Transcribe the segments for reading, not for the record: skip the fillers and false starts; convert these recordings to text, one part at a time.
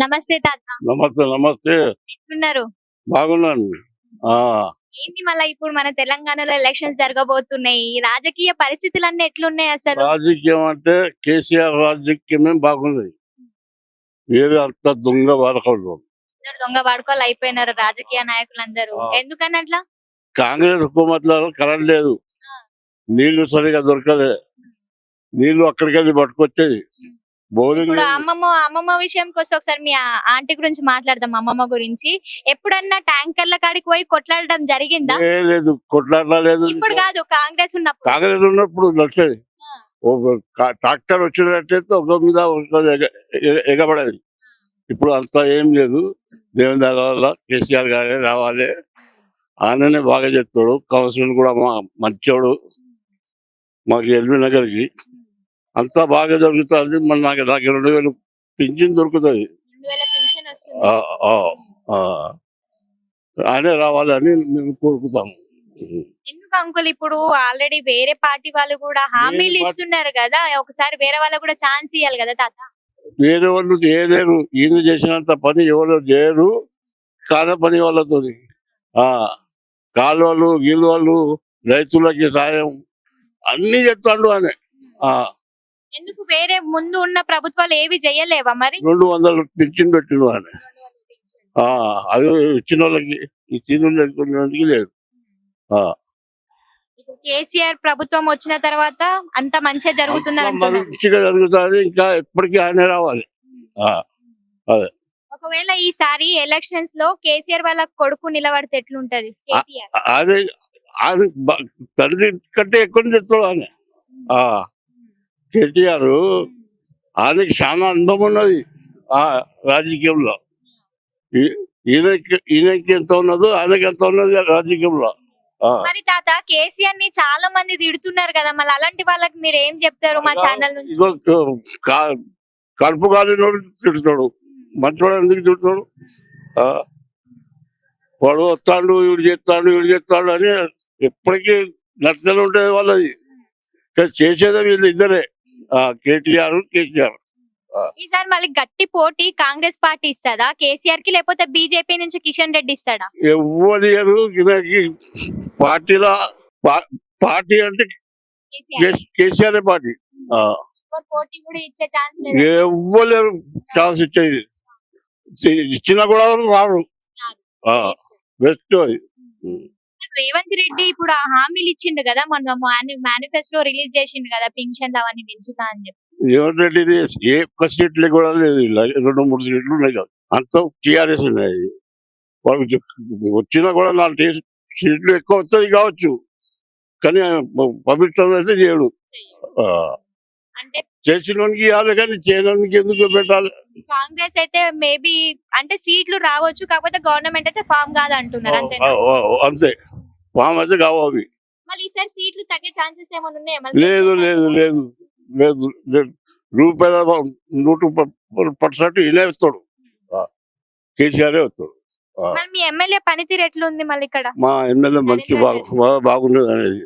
నమస్తే తాత. నమస్తే నమస్తే. ఎట్లున్నారు? బాగున్నాను. ఆ ఏంటి మళ్ళా ఇప్పుడు మన తెలంగాణలో ఎలక్షన్స్ జరగబోతున్నాయి. రాజకీయ పరిస్థితులన్నీ ఎట్లున్నాయి అసలు? రాజకీయం అంటే కేసీఆర్ రాజకీయమే బాగుంది. వేరే అంత దొంగ వాడకూడదు. అందరూ దొంగ వాడుకోలు అయిపోయినారు రాజకీయ నాయకులందరూ. ఆ. ఎందుకని అట్లా? కాంగ్రెస్ హుకుమత్లో కరెంట్ లేదు, ఆ. నీళ్లు సరిగా దొరకలే, నీళ్లు అక్కడికెళ్ళి పట్టుకొచ్చేది. బోరింగ్ ఇప్పుడు అమ్మమ్మ విషయంకి వస్తే ఒకసారి మీ ఆంటీ గురించి మాట్లాడదాం. అమ్మమ్మ గురించి ఎప్పుడన్నా ట్యాంకర్ల కాడికి పోయి కొట్లాడడం జరిగిందా? లేదు, కొట్లాడలేదు. ఇప్పుడు కాదు, కాంగ్రెస్ ఉన్నప్పుడు. కాంగ్రెస్ ఉన్నప్పుడు నడిచేది. ఆ. ట్రాక్టర్ వచ్చినట్టయితే ఒక మీద ఒకటి ఎగబడేది. ఇప్పుడు అంతా ఏం లేదు. దేవుని దయ వల్ల కేసీఆర్ గారే రావాలి. ఆయననే బాగా చేస్తాడు. కౌన్సిలర్ కూడా మంచోడు. మాకు ఎల్బీ నగర్కి అంతా బాగా జరుగుతుంది. మన నాకు 2000 పింఛన్ దొరుకుతుంది. 2000 పింఛన్ వస్తుంది. ఆ, ఆ, ఆ. ఆయనే రావాలని మేము కోరుకుతాము. ఎందుకు అంకుల్ ఇప్పుడు ఆల్రెడీ వేరే పార్టీ వాళ్ళు కూడా హామీలు ఇస్తున్నారు కదా, ఒకసారి వేరే వాళ్ళకు కూడా ఛాన్స్ ఇవ్వాలి కదా తాత. వేరే వాళ్ళు చేయలేరు. ఈయన చేసినంత పని ఎవరు చేయరు. కాన పని వాళ్ళతో కాలువలు గీలువలు రైతులకి సాయం అన్ని చెప్తాడు ఆయన. ఎందుకు వేరే ముందు ఉన్న ప్రభుత్వాలు ఏవి చేయలేవా మరి? 200 పింఛన్ పెట్టిన ఆయన. అది ఇచ్చిన వాళ్ళకి ఈ తీరు లేదు. ఇప్పుడు కేసీఆర్ ప్రభుత్వం వచ్చిన తర్వాత అంత మంచిగా జరుగుతుంది అంటున్నారు. మంచిగా జరుగుతుంది. ఇంకా ఎప్పటికీ ఆయన రావాలి. అదే ఒకవేళ ఈసారి ఎలక్షన్స్ లో కేసీఆర్ వాళ్ళ కొడుకు నిలబడితే ఎట్లుంటది? కేటీఆర్ అదే ఆయన తండ్రి కంటే ఎక్కువ చెప్తాడు ఆయన. కేటీఆర్ ఆయనకి చాలా అనుభవం ఉన్నది ఆ రాజకీయంలో. ఈయనకి ఎంత ఉన్నదో ఆయనకి ఎంత ఉన్నది రాజకీయంలో. మరి తాత కేసీఆర్ ని చాలా మంది తిడుతున్నారు కదా, మళ్ళీ అలాంటి వాళ్ళకి మీరు ఏం చెప్తారు మా ఛానల్ నుంచి? కడుపు కాలినోడు తిడతాడు, మంచోడు ఎందుకు తిడతాడు? వాడు వస్తాడు, వీడు చేస్తాడు అని ఎప్పటికీ నచ్చలు ఉంటుంది వాళ్ళది. చేసేదే వీళ్ళు ఇద్దరే, కేటీఆర్ కేసీఆర్. ఈసారి మళ్ళీ గట్టి పోటీ కాంగ్రెస్ పార్టీ ఇస్తుందా కేసీఆర్ కి, లేకపోతే బీజేపీ నుంచి కిషన్ రెడ్డి ఇస్తాడా? ఎవరు పార్టీలో పార్టీ అంటే కేసీఆర్ పార్టీ. పోటీ కూడా ఇచ్చే ఛాన్స్ లేదు. ఎవ్వలేరు ఛాన్స్ ఇచ్చేది. ఇచ్చినా కూడా రారు. బెస్ట్ అది. రేవంత్ రెడ్డి ఇప్పుడు ఆ హామీలు ఇచ్చిండు కదా, మన మేనిఫెస్టో రిలీజ్ చేసిండు కదా, పింఛన్లు అవన్నీ పెంచుతా అని చెప్పి. రేవంత్ రెడ్డి ఏ ఒక్క సీట్లు కూడా లేదు, 2-3 సీట్లు ఉన్నాయి కదా, అంతా టీఆర్ఎస్ ఉన్నాయి. వాళ్ళకి వచ్చినా కూడా 4 సీట్లు ఎక్కువ వస్తుంది కావచ్చు, కానీ పవిత్రం అయితే చేయడు. అంటే చేసినోనికి ఇవ్వాలి కానీ చేయడానికి ఎందుకు పెట్టాలి? కాంగ్రెస్ అయితే మేబీ అంటే సీట్లు రావచ్చు, కాకపోతే గవర్నమెంట్ అయితే ఫామ్ కాదు అంటున్నారు. అంతే, ఫామ్ అయితే కావాలి. మళ్ళీ ఈసారి సీట్లు తగ్గే ఛాన్సెస్ ఏమైనా ఉన్నాయా? లేదు లేదు లేదు లేదు లేదు. రూపాయల 100% ఈయనే వస్తాడు, కేసీఆర్ వస్తాడు. మీ ఎమ్మెల్యే పనితీరు ఎట్లుంది మళ్ళీ ఇక్కడ? మా ఎమ్మెల్యే మంచి బాగున్నది అనేది,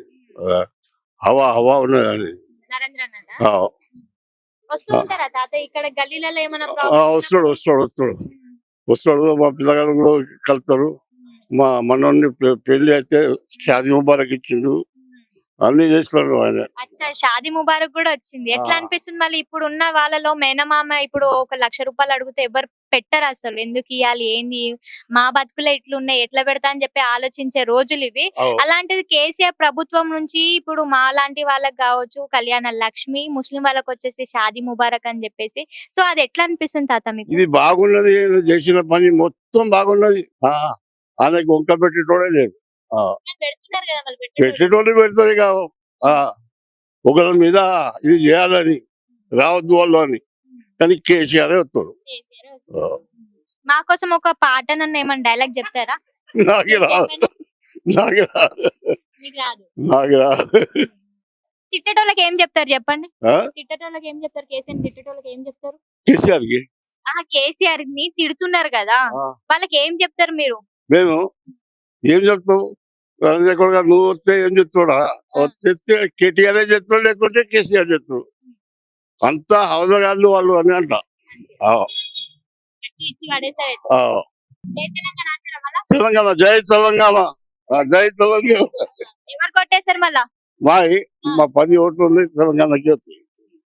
హవా ఉన్నది అనేది. వస్తుంటారా తాత ఇక్కడ గల్లీలలో ఏమైనా? వస్తాడు. మా పిల్లగాడు కూడా కలుతాడు. మా మనోడిని పెళ్లి అయితే షాదీ ముబారక్ ఇచ్చిండు, అన్ని చేస్తాడు ఆయన. అచ్చా, షాదీ ముబారక్ కూడా వచ్చింది. ఎట్లా అనిపిస్తుంది మళ్ళీ ఇప్పుడు ఉన్న వాళ్ళలో? మేనమామ ఇప్పుడు 1 లక్ష రూపాయలు అడిగితే ఎవరు పెట్టరు అసలు. ఎందుకు ఇవ్వాలి, ఏంది, మా బతుకులు ఎట్లున్నాయి, ఎట్లా పెడతా అని చెప్పి ఆలోచించే రోజులు ఇవి. అలాంటిది కేసీఆర్ ప్రభుత్వం నుంచి ఇప్పుడు మా లాంటి వాళ్ళకి కావచ్చు కళ్యాణ లక్ష్మి, ముస్లిం వాళ్ళకి వచ్చేసి షాదీ ముబారక్ అని చెప్పేసి, సో అది ఎట్లా అనిపిస్తుంది తాత మీకు? ఇది బాగున్నది, చేసిన పని మొత్తం బాగున్నది. ఆయనకి వంక పెట్టేటోడే లేదు. పెట్టేటోళ్ళు పెడతారు ఇక ఒకరి మీద ఇది చేయాలని, రావద్దు వాళ్ళు అని, కానీ కేసీఆర్ వస్తాడు. మా కోసం ఒక పాట నన్ను ఏమన్నా డైలాగ్ చెప్తారా? నాకు రాదు. తిట్టేటోళ్ళకి ఏం చెప్తారు చెప్పండి? తిట్టేటోళ్ళకి ఏం చెప్తారు? కేసీఆర్ తిట్టేటోళ్ళకి ఏం చెప్తారు? కేసీఆర్ ని తిడుతున్నారు కదా, వాళ్ళకి ఏం చెప్తారు మీరు? మేము ఏం చెప్తావు? నువ్వు వస్తే ఏం చెప్తాడా? వస్తే కేటీఆర్ చెప్తాడు, లేకుంటే కేసీఆర్ చెప్తాడు. అంతా హౌదగాళ్ళు వాళ్ళు అని అంట. ఇచ్చి పడేసారు. ఆ, జై తెలంగాణ అంటారా మళ్ళా? తెలంగాణ జై తెలంగాణ, జై తెలంగాణ. ఎవరు కొట్టేశారు మళ్ళా? మాయి మా 10 ఓట్లు ఉంది తెలంగాణకి వస్తాయి.